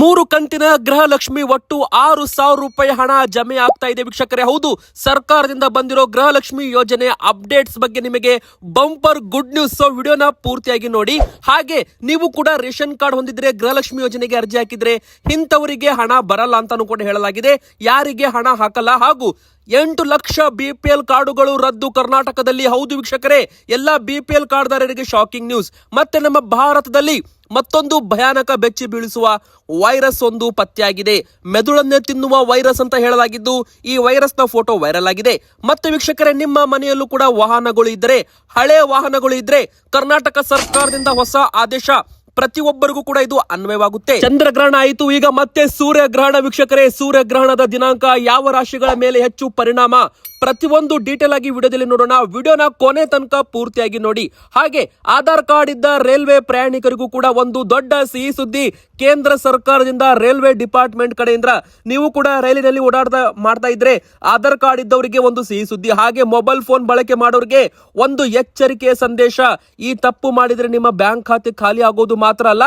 3 ಕಂತಿನ ಗೃಹಲಕ್ಷ್ಮಿ ಒಟ್ಟು 6,000 ರೂಪಾಯಿ ಹಣ ಜಮೆ ಆಗ್ತಾ ಇದೆ ವೀಕ್ಷಕರೇ. ಹೌದು, ಸರ್ಕಾರದಿಂದ ಬಂದಿರೋ ಗೃಹಲಕ್ಷ್ಮಿ ಯೋಜನೆ ಅಪ್ಡೇಟ್ಸ್ ಬಗ್ಗೆ ನಿಮಗೆ ಬಂಪರ್ ಗುಡ್ ನ್ಯೂಸ್. ಸೊ ವಿಡಿಯೋನ ಪೂರ್ತಿಯಾಗಿ ನೋಡಿ. ಹಾಗೆ ನೀವು ಕೂಡ ರೇಷನ್ ಕಾರ್ಡ್ ಹೊಂದಿದ್ರೆ ಗೃಹಲಕ್ಷ್ಮಿ ಯೋಜನೆಗೆ ಅರ್ಜಿ ಹಾಕಿದ್ರೆ ಇಂಥವರಿಗೆ ಹಣ ಬರಲ್ಲ ಅಂತಾನು ಕೂಡ ಹೇಳಲಾಗಿದೆ. ಯಾರಿಗೆ ಹಣ ಹಾಕಲ್ಲ ಹಾಗೂ 8 ಲಕ್ಷ ಬಿಪಿಎಲ್ ಕಾರ್ಡುಗಳು ರದ್ದು ಕರ್ನಾಟಕದಲ್ಲಿ. ಹೌದು ವೀಕ್ಷಕರೇ, ಎಲ್ಲ ಬಿಪಿಎಲ್ ಕಾರ್ಡ್ದಾರರಿಗೆ ಶಾಕಿಂಗ್ ನ್ಯೂಸ್. ಮತ್ತೆ ನಮ್ಮ ಭಾರತದಲ್ಲಿ ಮತ್ತೊಂದು ಭಯಾನಕ ಬೆಚ್ಚಿ ಬೀಳಿಸುವ ವೈರಸ್ ಒಂದು ಪತ್ತೆಯಾಗಿದೆ. ಮೆದುಳನ್ನೇ ತಿನ್ನುವ ವೈರಸ್ ಅಂತ ಹೇಳಲಾಗಿದ್ದು, ಈ ವೈರಸ್ ನ ಫೋಟೋ ವೈರಲ್ ಆಗಿದೆ. ಮತ್ತೆ ವೀಕ್ಷಕರೇ, ನಿಮ್ಮ ಮನೆಯಲ್ಲೂ ಕೂಡ ವಾಹನಗಳು ಇದ್ದರೆ, ಹಳೆ ವಾಹನಗಳು ಇದ್ರೆ ಕರ್ನಾಟಕ ಸರ್ಕಾರದಿಂದ ಹೊಸ ಆದೇಶ ಪ್ರತಿಯೊಬ್ಬರಿಗೂ ಕೂಡ ಇದು ಅನ್ವಯವಾಗುತ್ತೆ. ಚಂದ್ರಗ್ರಹಣ ಆಯಿತು, ಈಗ ಮತ್ತೆ ಸೂರ್ಯಗ್ರಹಣ ವೀಕ್ಷಕರೇ. ಸೂರ್ಯಗ್ರಹಣದ ದಿನಾಂಕ ಯಾವ ರಾಶಿಗಳ ಮೇಲೆ ಹೆಚ್ಚು ಪರಿಣಾಮ, ಪ್ರತಿಯೊಂದು ಡೀಟೇಲ್ ಆಗಿ ವಿಡಿಯೋದಲ್ಲಿ ನೋಡೋಣ. ವಿಡಿಯೋನ ಕೊನೆ ತನಕ ಪೂರ್ತಿಯಾಗಿ ನೋಡಿ. ಹಾಗೆ ಆಧಾರ್ ಕಾರ್ಡ್ ಇದ್ದ ರೈಲ್ವೆ ಪ್ರಯಾಣಿಕರಿಗೂ ಕೂಡ ಒಂದು ದೊಡ್ಡ ಸಿಹಿ ಸುದ್ದಿ. ಕೇಂದ್ರ ಸರ್ಕಾರದಿಂದ ರೈಲ್ವೆ ಡಿಪಾರ್ಟ್ಮೆಂಟ್ ಕಡೆಯಿಂದ ನೀವು ಕೂಡ ರೈಲಿನಲ್ಲಿ ಮಾಡ್ತಾ ಇದ್ರೆ ಆಧಾರ್ ಕಾರ್ಡ್ ಇದ್ದವರಿಗೆ ಒಂದು ಸಿಹಿ ಸುದ್ದಿ. ಹಾಗೆ ಮೊಬೈಲ್ ಫೋನ್ ಬಳಕೆ ಮಾಡೋರಿಗೆ ಒಂದು ಎಚ್ಚರಿಕೆ ಸಂದೇಶ. ಈ ತಪ್ಪು ಮಾಡಿದ್ರೆ ನಿಮ್ಮ ಬ್ಯಾಂಕ್ ಖಾತೆ ಖಾಲಿ ಆಗೋದು ಮಾತ್ರ ಅಲ್ಲ,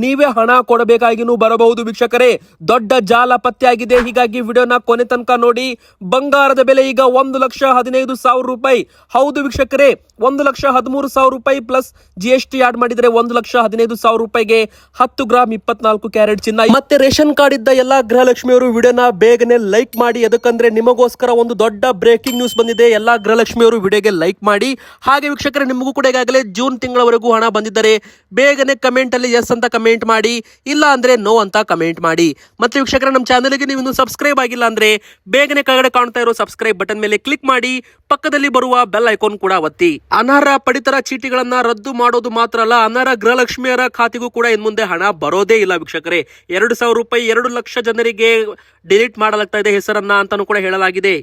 ನೀವೇ ಹಣ ಕೊಡಬೇಕಾಗಿನೂ ಬರಬಹುದು ವೀಕ್ಷಕರೇ. ದೊಡ್ಡ ಜಾಲ ಪತ್ತೆಯಾಗಿದೆ, ಹೀಗಾಗಿ ವಿಡಿಯೋನ ಕೊನೆ ತನಕ ನೋಡಿ. ಬಂಗಾರದ ಬೆಲೆ ಈಗ 1,15,000 ರೂಪಾಯಿ. ಹೌದು ವೀಕ್ಷಕರೇ, 1,13,000 ರೂಪಾಯಿ ಪ್ಲಸ್ GST ಆಡ್ ಮಾಡಿದ್ರೆ 1,15,000 ರೂಪಾಯಿಗೆ 10 ಗ್ರಾಮ್ 24 ಕ್ಯಾರೆಟ್ ಚಿನ್ನ. ಮತ್ತೆ ರೇಷನ್ ಕಾರ್ಡ್ ಇದ್ದ ಎಲ್ಲಾ ಗೃಹಲಕ್ಷ್ಮಿಯವರು ವಿಡಿಯೋನ ಬೇಗನೆ ಲೈಕ್ ಮಾಡಿ. ಅದಕ್ಕಂದ್ರೆ ನಿಮಗೋಸ್ಕರ ಒಂದು ದೊಡ್ಡ ಬ್ರೇಕಿಂಗ್ ನ್ಯೂಸ್ ಬಂದಿದೆ. ಎಲ್ಲಾ ಗೃಹಲಕ್ಷ್ಮಿಯವರು ವಿಡಿಯೋಗೆ ಲೈಕ್ ಮಾಡಿ. ಹಾಗೆ ವೀಕ್ಷಕರೇ, ನಿಮಗೂ ಕೂಡ ಈಗಾಗಲೇ ಜೂನ್ ತಿಂಗಳವರೆಗೂ ಹಣ ಬಂದಿದ್ದರೆ ಬೇಗನೆ ಕಮೆಂಟ್ ಅಲ್ಲಿ ಎಸ್ ಅಂತ ಕಮೆಂಟ್ ಮಾಡಿ, ಇಲ್ಲ ಅಂದ್ರೆ ನೋ ಅಂತ ಕಮೆಂಟ್ ಮಾಡಿ. ಮತ್ತೆ ವೀಕ್ಷಕರೇ, ನಮ್ಮ ಚಾನೆಲ್ಗೆ ನೀವು ಇನ್ನೂ ಸಬ್ಸ್ಕ್ರೈಬ್ ಆಗಿಲ್ಲ ಅಂದ್ರೆ ಬೇಗನೆ ಕೆಳಗಡೆ ಕಾಣ್ತಾ ಇರೋ ಸಬ್ಸ್ಕ್ರೈಬ್ ಬಟನ್ ಮೇಲೆ ಕ್ಲಿಕ್ ಮಾಡಿ, ಪಕ್ಕದಲ್ಲಿ ಬರುವ ಬೆಲ್ ಐಕಾನ್ ಕೂಡ ಒತ್ತಿ. ಅನರ್ಹ ಪಡಿತರ ಚೀಟಿಗಳನ್ನ ರದ್ದು ಮಾಡೋದು ಮಾತ್ರ ಅಲ್ಲ, ಅನರ್ಹ ಗೃಹಲಕ್ಷ್ಮಿಯರ ಖಾತೆಗೂ ಕೂಡ ಇನ್ ಮುಂದೆ ಹಣ ಬರೋದೇ ಇಲ್ಲ ವೀಕ್ಷಕರೇ. 2,000 ರೂಪಾಯಿ 2 ಲಕ್ಷ ಜನರಿಗೆ ಡಿಲೀಟ್ ಮಾಡಲಾಗ್ತಾ ಇದೆ ಹೆಸರನ್ನ ಅಂತಾನು ಕೂಡ ಹೇಳಲಾಗಿದೆ.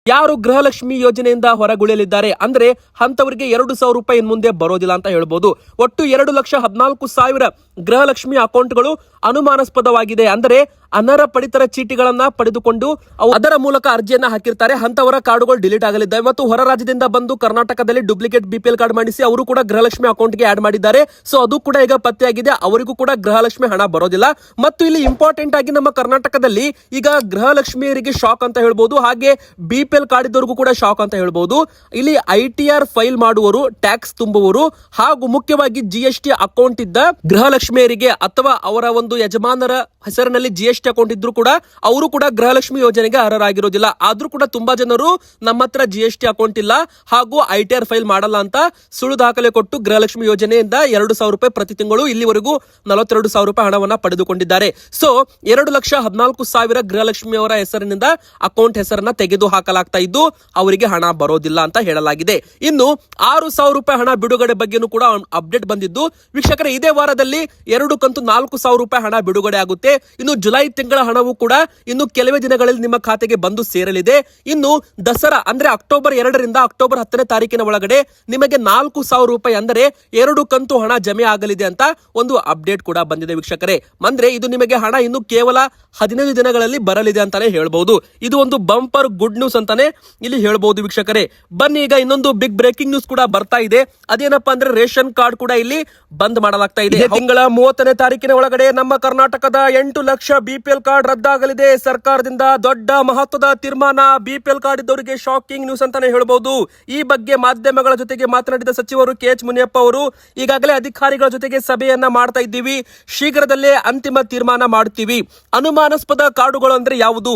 ಯಾರು ಗೃಹಲಕ್ಷ್ಮಿ ಯೋಜನೆಯಿಂದ ಹೊರಗುಳಿಯಲಿದ್ದಾರೆ ಅಂದ್ರೆ ಅಂತವರಿಗೆ 2,000 ರೂಪಾಯಿ ಇನ್ ಮುಂದೆ ಬರೋದಿಲ್ಲ ಅಂತ ಹೇಳ್ಬೋದು. ಒಟ್ಟು 2,14,000 ಗೃಹಲಕ್ಷ್ಮಿ ಅಕೌಂಟ್ಗಳು ಅನುಮಾನಾಸ್ಪದವಾಗಿದೆ. ಅಂದರೆ ಅನರ್ಹ ಪಡಿತರ ಚೀಟಿಗಳನ್ನ ಪಡೆದುಕೊಂಡು ಅದರ ಮೂಲಕ ಅರ್ಜಿಯನ್ನ ಹಾಕಿರ್ತಾರೆ. ಅಂತವರ ಕಾರ್ಡುಗಳು ಡಿಲೀಟ್ ಆಗಲಿದ್ದಾವೆ. ಮತ್ತು ಹೊರ ರಾಜ್ಯದಿಂದ ಬಂದು ಕರ್ನಾಟಕದಲ್ಲಿ ಡುಪ್ಲಿಕೇಟ್ ಬಿಪಿಎಲ್ ಕಾರ್ಡ್ ಮಾಡಿಸಿ ಅವರು ಕೂಡ ಗೃಹಲಕ್ಷ್ಮಿ ಅಕೌಂಟ್ಗೆ ಆಡ್ ಮಾಡಿದ್ದಾರೆ. ಸೊ ಅದು ಕೂಡ ಈಗ ಪತ್ತೆಯಾಗಿದೆ. ಅವರಿಗೂ ಕೂಡ ಗೃಹಲಕ್ಷ್ಮಿ ಹಣ ಬರೋದಿಲ್ಲ. ಮತ್ತು ಇಲ್ಲಿ ಇಂಪಾರ್ಟೆಂಟ್ ಆಗಿ ನಮ್ಮ ಕರ್ನಾಟಕದಲ್ಲಿ ಈಗ ಗೃಹಲಕ್ಷ್ಮಿಯರಿಗೆ ಶಾಕ್ ಅಂತ ಹೇಳ್ಬೋದು. ಹಾಗೆ ಬಿಪಿಎಲ್ ಕಾರ್ಡ್ ಇದ್ದವರಿಗೂ ಕೂಡ ಶಾಕ್ ಅಂತ ಹೇಳ್ಬೋದು. ಇಲ್ಲಿ ITR ಫೈಲ್ ಮಾಡುವವರು, ಟ್ಯಾಕ್ಸ್ ತುಂಬುವವರು ಹಾಗೂ ಮುಖ್ಯವಾಗಿ GST ಅಕೌಂಟ್ ಇದ್ದ ಗೃಹಲಕ್ಷ್ಮಿಯರಿಗೆ ಅಥವಾ ಅವರ ಒಂದು ಯಜಮಾನರ ಹೆಸರಿನಲ್ಲಿ GST ಅಕೌಂಟ್ ಇದ್ರು ಕೂಡ ಅವರು ಕೂಡ ಗೃಹಲಕ್ಷ್ಮಿ ಯೋಜನೆಗೆ ಅರ್ಹರಾಗಿರೋದಿಲ್ಲ. ಆದ್ರೂ ಕೂಡ ತುಂಬಾ ಜನರು ನಮ್ಮ ಹತ್ರ GST ಅಕೌಂಟ್ ಇಲ್ಲ ಹಾಗೂ ITR ಫೈಲ್ ಮಾಡಲ್ಲ ಅಂತ ಸುಳ್ಳು ದಾಖಲೆ ಕೊಟ್ಟು ಗೃಹಲಕ್ಷ್ಮಿ ಯೋಜನೆಯಿಂದ 2,000 ರೂಪಾಯಿ ಪ್ರತಿ ತಿಂಗಳು ಇಲ್ಲಿವರೆಗೂ 42,000 ರೂಪಾಯಿ ಹಣವನ್ನ ಪಡೆದುಕೊಂಡಿದ್ದಾರೆ. ಸೊ 2,14,000 ಗೃಹಲಕ್ಷ್ಮಿ ಅವರ ಹೆಸರಿನಿಂದ ಅಕೌಂಟ್ ಹೆಸರನ್ನ ತೆಗೆದು ಹಾಕಲಾಗ್ತಾ ಇದ್ದು ಅವರಿಗೆ ಹಣ ಬರೋದಿಲ್ಲ ಅಂತ ಹೇಳಲಾಗಿದೆ. ಇನ್ನು 6,000 ರೂಪಾಯಿ ಹಣ ಬಿಡುಗಡೆ ಬಗ್ಗೆನೂ ಕೂಡ ಅಪ್ಡೇಟ್ ಬಂದಿದ್ದು ವೀಕ್ಷಕರೇ, ಇದೇ ವಾರದಲ್ಲಿ 2 ಕಂತು 4,000 ರೂಪಾಯಿ ಹಣ ಬಿಡುಗಡೆ ಆಗುತ್ತೆ. ಇನ್ನು ಜುಲೈ ತಿಂಗಳ ಹಣವು ಕೂಡ ಇನ್ನು ಕೆಲವೇ ದಿನಗಳಲ್ಲಿ ನಿಮ್ಮ ಖಾತೆಗೆ ಬಂದು ಸೇರಲಿದೆ. ಇನ್ನು ದಸರಾ ಅಂದ್ರೆ ಅಕ್ಟೋಬರ್ 2ರಿಂದ ಅಕ್ಟೋಬರ್ 10ನೇ ತಾರೀಕಿನ ಒಳಗಡೆ ನಿಮಗೆ 4,000 ರೂಪಾಯಿ ಅಂದರೆ 2 ಕಂತು ಹಣ ಜಮೆ ಆಗಲಿದೆ ಅಂತ ಒಂದು ಅಪ್ಡೇಟ್ ಕೂಡ ಬಂದಿದೆ ವೀಕ್ಷಕರೇ. ಅಂದ್ರೆ ಇದು ನಿಮಗೆ ಹಣ ಇನ್ನು ಕೇವಲ 15 ದಿನಗಳಲ್ಲಿ ಬರಲಿದೆ ಅಂತಾನೆ ಹೇಳ್ಬಹುದು. ಇದು ಒಂದು ಬಂಪರ್ ಗುಡ್ ನ್ಯೂಸ್ ಅಂತಾನೆ ಇಲ್ಲಿ ಹೇಳ್ಬಹುದು ವೀಕ್ಷಕರೇ. ಬನ್ನಿ, ಈಗ ಇನ್ನೊಂದು ಬಿಗ್ ಬ್ರೇಕಿಂಗ್ ನ್ಯೂಸ್ ಕೂಡ ಬರ್ತಾ ಇದೆ. ಅದೇನಪ್ಪಾ ಅಂದ್ರೆ ರೇಷನ್ ಕಾರ್ಡ್ ಕೂಡ ಇಲ್ಲಿ ಬಂದ್ ಮಾಡಲಾಗ್ತಾ ಇದೆ. ತಿಂಗಳ 30ನೇ ತಾರೀಕಿನ ಒಳಗಡೆ ನಮ್ಮ ಕರ್ನಾಟಕದ 8 ಲಕ್ಷ ಬಿಪಿಎಲ್ ಕಾರ್ಡ್ ರದ್ದಾಗಲಿದೆ. ಸರ್ಕಾರದಿಂದ ದೊಡ್ಡ ಮಹತ್ವದ ತೀರ್ಮಾನ. ಬಿಪಿಎಲ್ ಕಾರ್ಡ್ ಇದ್ದವರಿಗೆ ಶಾಕಿಂಗ್ ನ್ಯೂಸ್ ಅಂತಾನೆ ಹೇಳ್ಬಹುದು. ಈ ಬಗ್ಗೆ ಮಾಧ್ಯಮಗಳ ಜೊತೆಗೆ ಮಾತನಾಡಿದ ಸಚಿವರು KH ಮುನಿಯಪ್ಪ ಅವರು, ಈಗಾಗಲೇ ಅಧಿಕಾರಿಗಳ ಜೊತೆಗೆ ಸಭೆಯನ್ನ ಮಾಡ್ತಾ ಇದ್ದೀವಿ, ಶೀಘ್ರದಲ್ಲೇ ಅಂತಿಮ ತೀರ್ಮಾನ ಮಾಡುತ್ತೀವಿ. ಅನುಮಾನಾಸ್ಪದ ಕಾರ್ಡುಗಳು ಅಂದ್ರೆ ಯಾವುದು?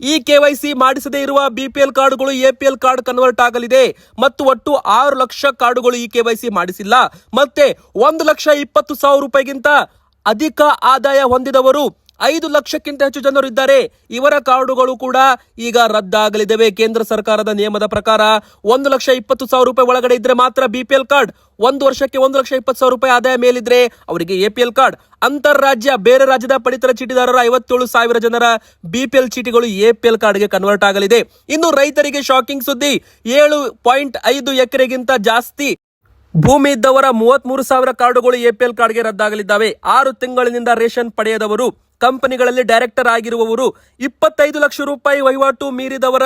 ಈ KYC ಮಾಡಿಸದೇ ಇರುವ ಬಿಪಿಎಲ್ ಕಾರ್ಡ್ಗಳು APL ಕಾರ್ಡ್ ಕನ್ವರ್ಟ್ ಆಗಲಿದೆ. ಮತ್ತು ಒಟ್ಟು 6 ಲಕ್ಷ ಕಾರ್ಡುಗಳು ಈ KYC ಮಾಡಿಸಿಲ್ಲ. ಮತ್ತೆ 1,20,000 ರೂಪಾಯಿಗಿಂತ ಅಧಿಕ ಆದಾಯ ಹೊಂದಿದವರು 5 ಲಕ್ಷಕ್ಕಿಂತ ಹೆಚ್ಚು ಜನರು ಇದ್ದಾರೆ. ಇವರ ಕಾರ್ಡುಗಳು ಕೂಡ ಈಗ ರದ್ದಾಗಲಿದೆ. ಕೇಂದ್ರ ಸರ್ಕಾರದ ನಿಯಮದ ಪ್ರಕಾರ 1,20,000 ರೂಪಾಯಿ ಒಳಗಡೆ ಇದ್ರೆ ಮಾತ್ರ ಬಿಪಿಎಲ್ ಕಾರ್ಡ್. 1 ವರ್ಷಕ್ಕೆ 1,20,000 ರೂಪಾಯಿ ಆದಾಯ ಮೇಲಿದ್ರೆ ಅವರಿಗೆ APL ಕಾರ್ಡ್. ಅಂತಾರಾಜ್ಯ ಬೇರೆ ರಾಜ್ಯದ ಪಡಿತರ ಚೀಟಿದಾರರ 57,000 ಜನರ ಬಿಪಿಎಲ್ ಚೀಟಿಗಳು APL ಕಾರ್ಡ್ಗೆ ಕನ್ವರ್ಟ್ ಆಗಲಿದೆ. ಇನ್ನು ರೈತರಿಗೆ ಶಾಕಿಂಗ್ ಸುದ್ದಿ. 7.5 ಎಕರೆಗಿಂತ ಜಾಸ್ತಿ ಭೂಮಿ ಇದ್ದವರ 33,000 ಕಾರ್ಡುಗಳು APL ಕಾರ್ಡ್ಗೆ ರದ್ದಾಗಲಿದ್ದಾವೆ. 6 ತಿಂಗಳಿನಿಂದ ರೇಷನ್ ಪಡೆಯದವರು, ಕಂಪನಿಗಳಲ್ಲಿ ಡೈರೆಕ್ಟರ್ ಆಗಿರುವವರು, 25 ಲಕ್ಷ ರೂಪಾಯಿ ವಹಿವಾಟು ಮೀರಿದವರ,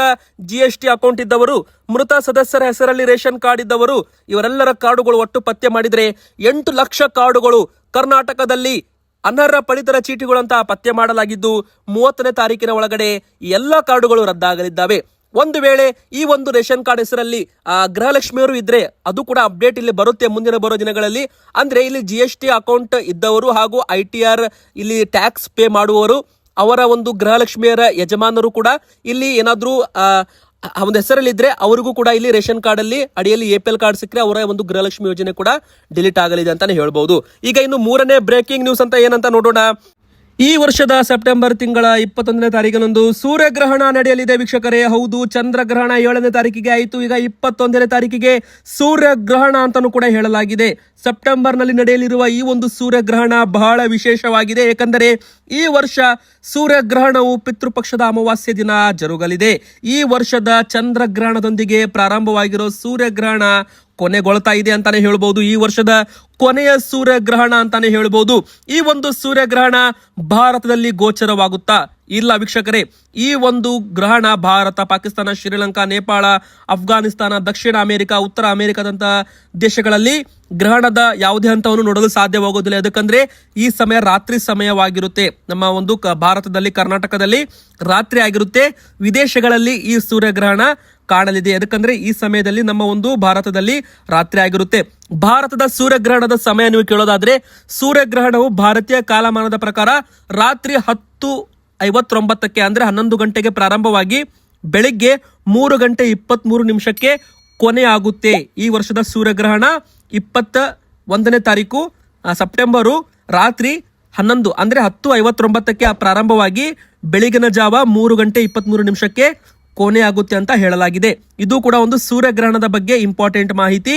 GST ಅಕೌಂಟ್ ಇದ್ದವರು, ಮೃತ ಸದಸ್ಯರ ಹೆಸರಲ್ಲಿ ರೇಷನ್ ಕಾರ್ಡ್ ಇದ್ದವರು, ಇವರೆಲ್ಲರ ಕಾರ್ಡುಗಳು ಒಟ್ಟು ಪತ್ತೆ ಮಾಡಿದರೆ 8 ಲಕ್ಷ ಕಾರ್ಡುಗಳು ಕರ್ನಾಟಕದಲ್ಲಿ ಅನರ್ಹ ಪಡಿತರ ಚೀಟಿಗಳು ಅಂತ ಪತ್ತೆ ಮಾಡಲಾಗಿದ್ದು 30ನೇ ತಾರೀಕಿನ ಒಳಗಡೆ ಎಲ್ಲ ಕಾರ್ಡುಗಳು ರದ್ದಾಗಲಿದ್ದಾವೆ. ಒಂದು ವೇಳೆ ಈ ಒಂದು ರೇಷನ್ ಕಾರ್ಡ್ ಹೆಸರಲ್ಲಿ ಗೃಹಲಕ್ಷ್ಮಿಯವರು ಇದ್ರೆ ಅದು ಕೂಡ ಅಪ್ಡೇಟ್ ಇಲ್ಲಿ ಬರುತ್ತೆ ಮುಂದಿನ ಬರೋ ದಿನಗಳಲ್ಲಿ. ಅಂದ್ರೆ ಇಲ್ಲಿ GST ಅಕೌಂಟ್ ಇದ್ದವರು ಹಾಗೂ ITR ಇಲ್ಲಿ ಟ್ಯಾಕ್ಸ್ ಪೇ ಮಾಡುವವರು ಅವರ ಒಂದು ಗೃಹಲಕ್ಷ್ಮಿಯರ ಯಜಮಾನರು ಕೂಡ ಇಲ್ಲಿ ಏನಾದ್ರೂ ಒಂದು ಹೆಸರಲ್ಲಿದ್ರೆ ಅವರಿಗೂ ಕೂಡ ಇಲ್ಲಿ ರೇಷನ್ ಕಾರ್ಡ್ ಅಲ್ಲಿ ಅಡಿಯಲ್ಲಿ APL ಕಾರ್ಡ್ ಸಿಕ್ಕರೆ ಅವರ ಒಂದು ಗೃಹಲಕ್ಷ್ಮಿ ಯೋಜನೆ ಕೂಡ ಡಿಲೀಟ್ ಆಗಲಿದೆ ಅಂತಾನೆ ಹೇಳ್ಬಹುದು. ಈಗ ಇನ್ನು 3ನೇ ಬ್ರೇಕಿಂಗ್ ನ್ಯೂಸ್ ಅಂತ ಏನಂತ ನೋಡೋಣ. ಈ ವರ್ಷದ ಸೆಪ್ಟೆಂಬರ್ ತಿಂಗಳ 21ನೇ ತಾರೀಕಿನಂದು ಸೂರ್ಯಗ್ರಹಣ ನಡೆಯಲಿದೆ ವೀಕ್ಷಕರೇ. ಹೌದು, ಚಂದ್ರಗ್ರಹಣ 7ನೇ ತಾರೀಕಿಗೆ ಆಯಿತು. ಈಗ 21ನೇ ತಾರೀಕಿಗೆ ಸೂರ್ಯಗ್ರಹಣ ಅಂತಾನೂ ಕೂಡ ಹೇಳಲಾಗಿದೆ. ಸೆಪ್ಟೆಂಬರ್ ನಲ್ಲಿ ನಡೆಯಲಿರುವ ಈ ಒಂದು ಸೂರ್ಯಗ್ರಹಣ ಬಹಳ ವಿಶೇಷವಾಗಿದೆ. ಏಕೆಂದರೆ ಈ ವರ್ಷ ಸೂರ್ಯಗ್ರಹಣವು ಪಿತೃಪಕ್ಷದ ಅಮಾವಾಸ್ಯೆ ದಿನ ಜರುಗಲಿದೆ. ಈ ವರ್ಷದ ಚಂದ್ರಗ್ರಹಣದೊಂದಿಗೆ ಪ್ರಾರಂಭವಾಗಿರೋ ಸೂರ್ಯಗ್ರಹಣ ಕೊನೆಗೊಳ್ತಾ ಇದೆ ಅಂತಾನೆ ಹೇಳ್ಬಹುದು. ಈ ವರ್ಷದ ಕೊನೆಯ ಸೂರ್ಯಗ್ರಹಣ ಅಂತಾನೆ ಹೇಳ್ಬಹುದು. ಈ ಒಂದು ಸೂರ್ಯಗ್ರಹಣ ಭಾರತದಲ್ಲಿ ಗೋಚರವಾಗುತ್ತಾ ಇಲ್ಲ ವೀಕ್ಷಕರೇ. ಈ ಒಂದು ಗ್ರಹಣ ಭಾರತ, ಪಾಕಿಸ್ತಾನ, ಶ್ರೀಲಂಕಾ, ನೇಪಾಳ, ಅಫ್ಘಾನಿಸ್ತಾನ, ದಕ್ಷಿಣ ಅಮೆರಿಕ, ಉತ್ತರ ಅಮೆರಿಕದಂತಹ ದೇಶಗಳಲ್ಲಿ ಗ್ರಹಣದ ಯಾವುದೇ ಹಂತವನ್ನು ನೋಡಲು ಸಾಧ್ಯವಾಗುವುದಿಲ್ಲ. ಯಾಕಂದ್ರೆ ಈ ಸಮಯ ರಾತ್ರಿ ಸಮಯವಾಗಿರುತ್ತೆ. ನಮ್ಮ ಒಂದು ಭಾರತದಲ್ಲಿ, ಕರ್ನಾಟಕದಲ್ಲಿ ರಾತ್ರಿ ಆಗಿರುತ್ತೆ. ವಿದೇಶಗಳಲ್ಲಿ ಈ ಸೂರ್ಯಗ್ರಹಣ ಕಾಣಲಿದೆ. ಯಾಕಂದ್ರೆ ಈ ಸಮಯದಲ್ಲಿ ನಮ್ಮ ಒಂದು ಭಾರತದಲ್ಲಿ ರಾತ್ರಿ ಆಗಿರುತ್ತೆ. ಭಾರತದ ಸೂರ್ಯಗ್ರಹಣದ ಸಮಯ ನೀವು ಕೇಳೋದಾದ್ರೆ, ಸೂರ್ಯಗ್ರಹಣವು ಭಾರತೀಯ ಕಾಲಮಾನದ ಪ್ರಕಾರ ರಾತ್ರಿ 10:59 ಅಂದ್ರೆ 11 ಗಂಟೆಗೆ ಪ್ರಾರಂಭವಾಗಿ ಬೆಳಿಗ್ಗೆ 3:23 ಕೊನೆ ಆಗುತ್ತೆ. ಈ ವರ್ಷದ ಸೂರ್ಯಗ್ರಹಣ 21ನೇ ತಾರೀಕು ಸೆಪ್ಟೆಂಬರು ರಾತ್ರಿ 11 ಅಂದ್ರೆ 10:59 ಪ್ರಾರಂಭವಾಗಿ ಬೆಳಗಿನ ಜಾವ 3:23 ಕೊನೆ ಆಗುತ್ತೆ ಅಂತ ಹೇಳಲಾಗಿದೆ. ಇದು ಕೂಡ ಒಂದು ಸೂರ್ಯಗ್ರಹಣದ ಬಗ್ಗೆ ಇಂಪಾರ್ಟೆಂಟ್ ಮಾಹಿತಿ.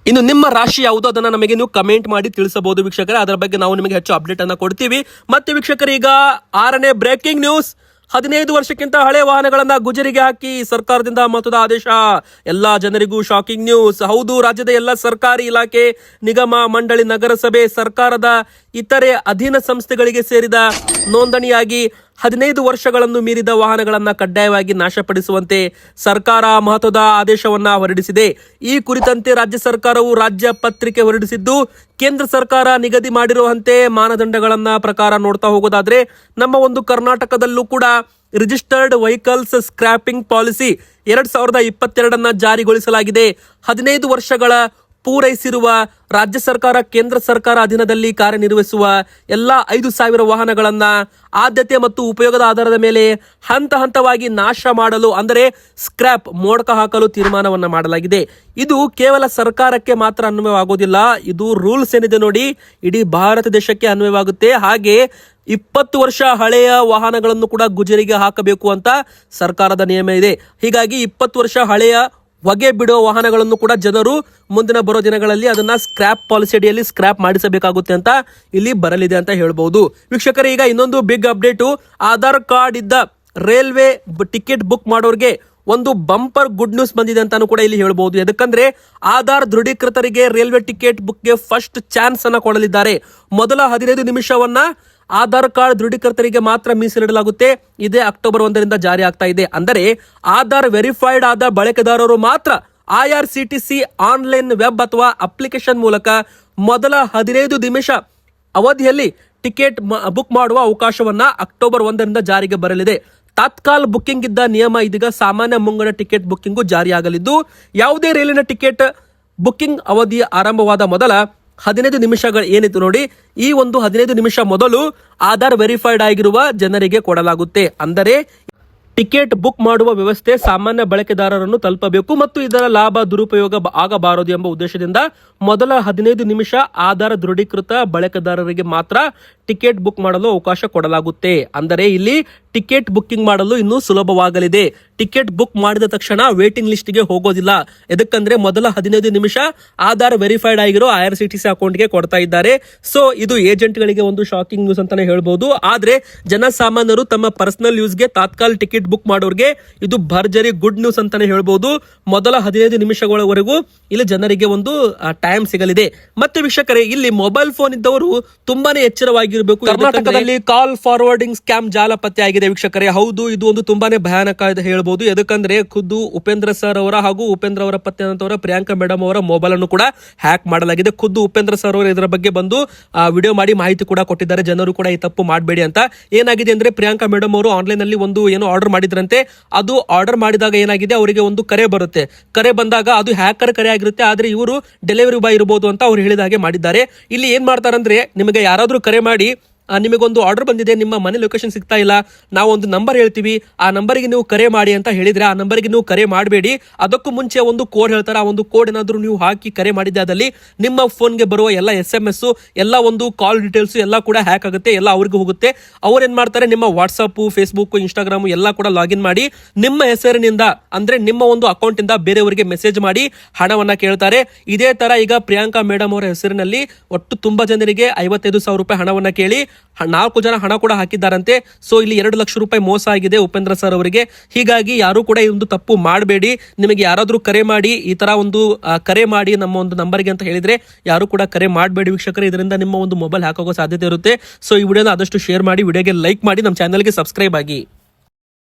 ಇನ್ನು ನಿಮ್ಮ ರಾಶಿ ಯಾವುದು ಅದನ್ನ ನಮಗೆ ನೀವು ಕಮೆಂಟ್ ಮಾಡಿ ತಿಳಿಸಬಹುದು ವೀಕ್ಷಕರೇ. ಅದರ ಬಗ್ಗೆ ನಾವು ನಿಮಗೆ ಹೆಚ್ಚು ಅಪ್ಡೇಟ್ ಅನ್ನ ಕೊಡ್ತೀವಿ. ಮತ್ತೆ ವೀಕ್ಷಕರು, ಈಗ 6ನೇ ಬ್ರೇಕಿಂಗ್ ನ್ಯೂಸ್. 15 ವರ್ಷಕ್ಕಿಂತ ಹಳೆ ವಾಹನಗಳನ್ನ ಗುಜರಿಗೆ ಹಾಕಿ ಸರ್ಕಾರದಿಂದ ಮಹತ್ವದ ಆದೇಶ. ಎಲ್ಲಾ ಜನರಿಗೂ ಶಾಕಿಂಗ್ ನ್ಯೂಸ್. ಹೌದು, ರಾಜ್ಯದ ಎಲ್ಲ ಸರ್ಕಾರಿ ಇಲಾಖೆ, ನಿಗಮ, ಮಂಡಳಿ, ನಗರಸಭೆ, ಸರ್ಕಾರದ ಇತರೆ ಅಧೀನ ಸಂಸ್ಥೆಗಳಿಗೆ ಸೇರಿದ ನೋಂದಣಿಯಾಗಿ 15 ವರ್ಷಗಳನ್ನು ಮೀರಿದ ವಾಹನಗಳನ್ನು ಕಡ್ಡಾಯವಾಗಿ ನಾಶಪಡಿಸುವಂತೆ ಸರ್ಕಾರ ಮಹತ್ವದ ಆದೇಶವನ್ನ ಹೊರಡಿಸಿದೆ. ಈ ಕುರಿತಂತೆ ರಾಜ್ಯ ಸರ್ಕಾರವು ರಾಜ್ಯ ಪತ್ರಿಕೆ ಹೊರಡಿಸಿದ್ದು, ಕೇಂದ್ರ ಸರ್ಕಾರ ನಿಗದಿ ಮಾಡಿರುವಂತೆ ಮಾನದಂಡಗಳನ್ನ ಪ್ರಕಾರ ನೋಡ್ತಾ ಹೋಗೋದಾದ್ರೆ ನಮ್ಮ ಒಂದು ಕರ್ನಾಟಕದಲ್ಲೂ ಕೂಡ ರಿಜಿಸ್ಟರ್ಡ್ ವೆಹಿಕಲ್ಸ್ ಸ್ಕ್ರಾಪಿಂಗ್ ಪಾಲಿಸಿ 2022 ಜಾರಿಗೊಳಿಸಲಾಗಿದೆ. 15 ವರ್ಷಗಳ ಪೂರೈಸಿರುವ ರಾಜ್ಯ ಸರ್ಕಾರ, ಕೇಂದ್ರ ಸರ್ಕಾರ ಅಧೀನದಲ್ಲಿ ಕಾರ್ಯನಿರ್ವಹಿಸುವ ಎಲ್ಲ 5,000 ವಾಹನಗಳನ್ನ ಆದ್ಯತೆ ಮತ್ತು ಉಪಯೋಗದ ಆಧಾರದ ಮೇಲೆ ಹಂತ ಹಂತವಾಗಿ ನಾಶ ಮಾಡಲು, ಅಂದರೆ ಸ್ಕ್ರಾಪ್, ಮೋಡಕ ಹಾಕಲು ತೀರ್ಮಾನವನ್ನ ಮಾಡಲಾಗಿದೆ. ಇದು ಕೇವಲ ಸರ್ಕಾರಕ್ಕೆ ಮಾತ್ರ ಅನ್ವಯವಾಗೋದಿಲ್ಲ. ಇದು ರೂಲ್ಸ್ ಏನಿದೆ ನೋಡಿ, ಇಡೀ ಭಾರತ ದೇಶಕ್ಕೆ ಅನ್ವಯವಾಗುತ್ತೆ. ಹಾಗೆ 20 ವರ್ಷ ಹಳೆಯ ವಾಹನಗಳನ್ನು ಕೂಡ ಗುಜರಿಗೆ ಹಾಕಬೇಕು ಅಂತ ಸರ್ಕಾರದ ನಿಯಮ ಇದೆ. ಹೀಗಾಗಿ 20 ವರ್ಷ ಹಳೆಯ ಹೊಗೆ ಬಿಡುವ ವಾಹನಗಳನ್ನು ಕೂಡ ಜನರು ಮುಂದಿನ ಬರೋ ದಿನಗಳಲ್ಲಿ ಅದನ್ನ ಸ್ಕ್ರಾಪ್ ಪಾಲಿಸಿ ಅಡಿಯಲ್ಲಿ ಸ್ಕ್ರಾಪ್ ಮಾಡಿಸಬೇಕಾಗುತ್ತೆ ಅಂತ ಇಲ್ಲಿ ಬರಲಿದೆ ಅಂತ ಹೇಳ್ಬಹುದು. ವೀಕ್ಷಕರೇ, ಈಗ ಇನ್ನೊಂದು ಬಿಗ್ ಅಪ್ಡೇಟು. ಆಧಾರ್ ಕಾರ್ಡ್ ಇದ್ದ ರೈಲ್ವೆ ಟಿಕೆಟ್ ಬುಕ್ ಮಾಡೋರಿಗೆ ಒಂದು ಬಂಪರ್ ಗುಡ್ ನ್ಯೂಸ್ ಬಂದಿದೆ ಅಂತಾನು ಕೂಡ ಇಲ್ಲಿ ಹೇಳ್ಬಹುದು. ಯಾಕಂದ್ರೆ ಆಧಾರ್ ದೃಢೀಕೃತರಿಗೆ ರೈಲ್ವೆ ಟಿಕೆಟ್ ಬುಕ್ಗೆ ಫಸ್ಟ್ ಚಾನ್ಸ್ ಅನ್ನ ಕೊಡಲಿದ್ದಾರೆ. ಮೊದಲ 15 ನಿಮಿಷವನ್ನ ಆಧಾರ್ ಕಾರ್ಡ್ ದೃಢೀಕೃತರಿಗೆ ಮಾತ್ರ ಮೀಸಲಿಡಲಾಗುತ್ತೆ. ಇದೇ ಅಕ್ಟೋಬರ್ 1ರಿಂದ ಜಾರಿ ಆಗ್ತಾ ಇದೆ. ಅಂದರೆ ಆಧಾರ್ ವೆರಿಫೈಡ್ ಆದ ಬಳಕೆದಾರರು ಮಾತ್ರ IRCTC ಆನ್ಲೈನ್ ವೆಬ್ ಅಥವಾ ಅಪ್ಲಿಕೇಶನ್ ಮೂಲಕ ಮೊದಲ 15 ನಿಮಿಷ ಅವಧಿಯಲ್ಲಿ ಟಿಕೆಟ್ ಬುಕ್ ಮಾಡುವ ಅವಕಾಶವನ್ನ ಅಕ್ಟೋಬರ್ 1ರಿಂದ ಜಾರಿಗೆ ಬರಲಿದೆ. ತಾತ್ಕಾಲ್ ಬುಕ್ಕಿಂಗ್ ಇದ್ದ ನಿಯಮ ಇದೀಗ ಸಾಮಾನ್ಯ ಮುಂಗಡ ಟಿಕೆಟ್ ಬುಕ್ಕಿಂಗು ಜಾರಿಯಾಗಲಿದ್ದು, ಯಾವುದೇ ರೈಲಿನ ಟಿಕೆಟ್ ಬುಕ್ಕಿಂಗ್ ಅವಧಿ ಆರಂಭವಾದ ಮೊದಲ 15 ನಿಮಿಷಗಳು ಏನಿತ್ತು ನೋಡಿ, ಈ ಒಂದು 15 ನಿಮಿಷ ಮೊದಲು ಆಧಾರ್ ವೆರಿಫೈಡ್ ಆಗಿರುವ ಜನರಿಗೆ ಕೊಡಲಾಗುತ್ತೆ. ಅಂದರೆ ಟಿಕೆಟ್ ಬುಕ್ ಮಾಡುವ ವ್ಯವಸ್ಥೆ ಸಾಮಾನ್ಯ ಬಳಕೆದಾರರನ್ನು ತಲುಪಬೇಕು ಮತ್ತು ಇದರ ಲಾಭ ದುರುಪಯೋಗ ಆಗಬಾರದು ಎಂಬ ಉದ್ದೇಶದಿಂದ ಮೊದಲ 15 ನಿಮಿಷ ಆಧಾರ್ ದೃಢೀಕೃತ ಬಳಕೆದಾರರಿಗೆ ಮಾತ್ರ ಟಿಕೆಟ್ ಬುಕ್ ಮಾಡಲು ಅವಕಾಶ ಕೊಡಲಾಗುತ್ತೆ. ಅಂದರೆ ಇಲ್ಲಿ ಟಿಕೆಟ್ ಬುಕ್ಕಿಂಗ್ ಮಾಡಲು ಇನ್ನೂ ಸುಲಭವಾಗಲಿದೆ. ಟಿಕೆಟ್ ಬುಕ್ ಮಾಡಿದ ತಕ್ಷಣ ವೇಟಿಂಗ್ ಲಿಸ್ಟ್ಗೆ ಹೋಗೋದಿಲ್ಲ. ಎದಕ್ಕಂದ್ರೆ ಮೊದಲ 15 ನಿಮಿಷ ಆಧಾರ್ ವೆರಿಫೈಡ್ ಆಗಿರೋ IRCTC ಅಕೌಂಟ್ಗೆ ಕೊಡ್ತಾ ಇದ್ದಾರೆ. ಸೊ ಇದು ಏಜೆಂಟ್ಗಳಿಗೆ ಒಂದು ಶಾಕಿಂಗ್ ನ್ಯೂಸ್ ಅಂತಾನೆ ಹೇಳ್ಬಹುದು. ಆದ್ರೆ ಜನಸಾಮಾನ್ಯರು ತಮ್ಮ ಪರ್ಸನಲ್ ಯೂಸ್ಗೆ ತಾತ್ಕಾಲ ಟಿಕೆಟ್ ಬುಕ್ ಮಾಡೋರಿಗೆ ಇದು ಭರ್ಜರಿ ಗುಡ್ ನ್ಯೂಸ್ ಅಂತಾನೆ ಹೇಳ್ಬಹುದು. ಮೊದಲ 15 ನಿಮಿಷಗಳವರೆಗೂ ಇಲ್ಲಿ ಜನರಿಗೆ ಒಂದು ಟೈಮ್ ಸಿಗಲಿದೆ. ಮತ್ತೆ ವೀಕ್ಷಕರೇ, ಇಲ್ಲಿ ಮೊಬೈಲ್ ಫೋನ್ ಇದ್ದವರು ತುಂಬಾನೇ ಎಚ್ಚರವಾಗಿರಬೇಕು. ಕರ್ನಾಟಕದಲ್ಲಿ ಕಾಲ್ ಫಾರ್ವರ್ಡಿಂಗ್ ಸ್ಕ್ಯಾಮ್ ಜಾಲ ಪತ್ತೆ ಆಗಿದೆ ವೀಕ್ಷಕರೇ. ಹೌದು, ಇದು ಒಂದು ತುಂಬಾನೇ ಭಯಾನಕ ಹೇಳ್ಬಹುದು. ಹೇಳ್ಬೋದು. ಎದಕ್ಕಂದ್ರೆ ಖುದ್ದು ಉಪೇಂದ್ರ ಸರ್ ಅವರ ಹಾಗೂ ಉಪೇಂದ್ರ ಅವರ ಪತ್ನಿ ಆದಂತವರ ಪ್ರಿಯಾಂಕಾ ಮೇಡಮ್ ಅವರ ಮೊಬೈಲ್ ಅನ್ನು ಕೂಡ ಹ್ಯಾಕ್ ಮಾಡಲಾಗಿದೆ. ಖುದ್ದು ಉಪೇಂದ್ರ ಸರ್ ಅವರು ಇದರ ಬಗ್ಗೆ ಬಂದು ವಿಡಿಯೋ ಮಾಡಿ ಮಾಹಿತಿ ಕೂಡ ಕೊಟ್ಟಿದ್ದಾರೆ. ಜನರು ಕೂಡ ಈ ತಪ್ಪು ಮಾಡಬೇಡಿ ಅಂತ. ಏನಾಗಿದೆ ಅಂದ್ರೆ ಪ್ರಿಯಾಂಕಾ ಮೇಡಮ್ ಅವರು ಆನ್ಲೈನ್ ಅಲ್ಲಿ ಒಂದು ಏನೋ ಆರ್ಡರ್ ಮಾಡಿದ್ರಂತೆ. ಅದು ಆರ್ಡರ್ ಮಾಡಿದಾಗ ಏನಾಗಿದೆ, ಅವರಿಗೆ ಒಂದು ಕರೆ ಬರುತ್ತೆ. ಕರೆ ಬಂದಾಗ ಅದು ಹ್ಯಾಕರ್ ಕರೆ ಆಗಿರುತ್ತೆ. ಆದ್ರೆ ಇವರು ಡೆಲಿವರಿ ಬಾಯ್ ಇರಬಹುದು ಅಂತ ಅವ್ರು ಹೇಳಿದ ಹಾಗೆ ಮಾಡಿದ್ದಾರೆ. ಇಲ್ಲಿ ಏನ್ ಮಾಡ್ತಾರಂದ್ರೆ, ನಿಮಗೆ ಯಾರಾದ್ರೂ ಕರೆ ಮಾಡಿ ನಿಮಗೊಂದು ಆರ್ಡರ್ ಬಂದಿದೆ, ನಿಮ್ಮ ಮನೆ ಲೊಕೇಶನ್ ಸಿಗ್ತಾ ಇಲ್ಲ, ನಾವು ಒಂದು ನಂಬರ್ ಹೇಳ್ತೀವಿ, ಆ ನಂಬರ್ಗೆ ನೀವು ಕರೆ ಮಾಡಿ ಅಂತ ಹೇಳಿದ್ರೆ ಆ ನಂಬರ್ಗೆ ನೀವು ಕರೆ ಮಾಡಬೇಡಿ. ಅದಕ್ಕೂ ಮುಂಚೆ ಒಂದು ಕೋಡ್ ಹೇಳ್ತಾರೆ. ಆ ಒಂದು ಕೋಡ್ ಏನಾದರೂ ನೀವು ಹಾಕಿ ಕರೆ ಮಾಡಿದ್ದೆ ಆದಲ್ಲಿ ನಿಮ್ಮ ಫೋನ್ಗೆ ಬರುವ ಎಲ್ಲ SMS ಎಲ್ಲ ಒಂದು ಕಾಲ್ ಡೀಟೇಲ್ಸ್ ಎಲ್ಲ ಕೂಡ ಹ್ಯಾಕ್ ಆಗುತ್ತೆ, ಎಲ್ಲ ಅವ್ರಿಗೆ ಹೋಗುತ್ತೆ. ಅವ್ರು ಏನ್ ಮಾಡ್ತಾರೆ, ನಿಮ್ಮ ವಾಟ್ಸಪ್, ಫೇಸ್ಬುಕ್, ಇನ್ಸ್ಟಾಗ್ರಾಮ್ ಎಲ್ಲ ಕೂಡ ಲಾಗಿನ್ ಮಾಡಿ ನಿಮ್ಮ ಹೆಸರಿನಿಂದ ಅಂದ್ರೆ ನಿಮ್ಮ ಒಂದು ಅಕೌಂಟ್ ಇಂದ ಬೇರೆಯವರಿಗೆ ಮೆಸೇಜ್ ಮಾಡಿ ಹಣವನ್ನ ಕೇಳ್ತಾರೆ. ಇದೇ ತರ ಈಗ ಪ್ರಿಯಾಂಕಾ ಮೇಡಮ್ ಅವರ ಹೆಸರಿನಲ್ಲಿ ಒಟ್ಟು ತುಂಬಾ ಜನರಿಗೆ 55,000 ರೂಪಾಯಿ ಹಣವನ್ನ ಕೇಳಿ 4 ಜನ ಹಣ ಕೂಡ ಹಾಕಿದ್ದಾರಂತೆ. ಸೊ ಇಲ್ಲಿ 2 ಲಕ್ಷ ರೂಪಾಯಿ ಮೋಸ ಆಗಿದೆ ಉಪೇಂದ್ರ ಸರ್ ಅವರಿಗೆ. ಹೀಗಾಗಿ ಯಾರು ಕೂಡ ಈ ಒಂದು ತಪ್ಪು ಮಾಡಬೇಡಿ. ನಿಮಗೆ ಯಾರಾದ್ರೂ ಕರೆ ಮಾಡಿ ಈ ತರ ಒಂದು ಕರೆ ಮಾಡಿ ನಮ್ಮ ಒಂದು ನಂಬರ್ಗೆ ಅಂತ ಹೇಳಿದ್ರೆ ಯಾರು ಕೂಡ ಕರೆ ಮಾಡಬೇಡಿ ವೀಕ್ಷಕರೇ. ಇದರಿಂದ ನಿಮ್ಮ ಒಂದು ಮೊಬೈಲ್ ಹ್ಯಾಕ್ ಆಗೋ ಸಾಧ್ಯತೆ ಇರುತ್ತೆ. ಸೊ ಈ ವಿಡಿಯೋನ ಆದಷ್ಟು ಶೇರ್ ಮಾಡಿ, ವಿಡಿಯೋಗೆ ಲೈಕ್ ಮಾಡಿ, ನಮ್ಮ ಚಾನಲ್ಗೆ ಸಬ್ಸ್ಕ್ರೈಬ್ ಆಗಿ.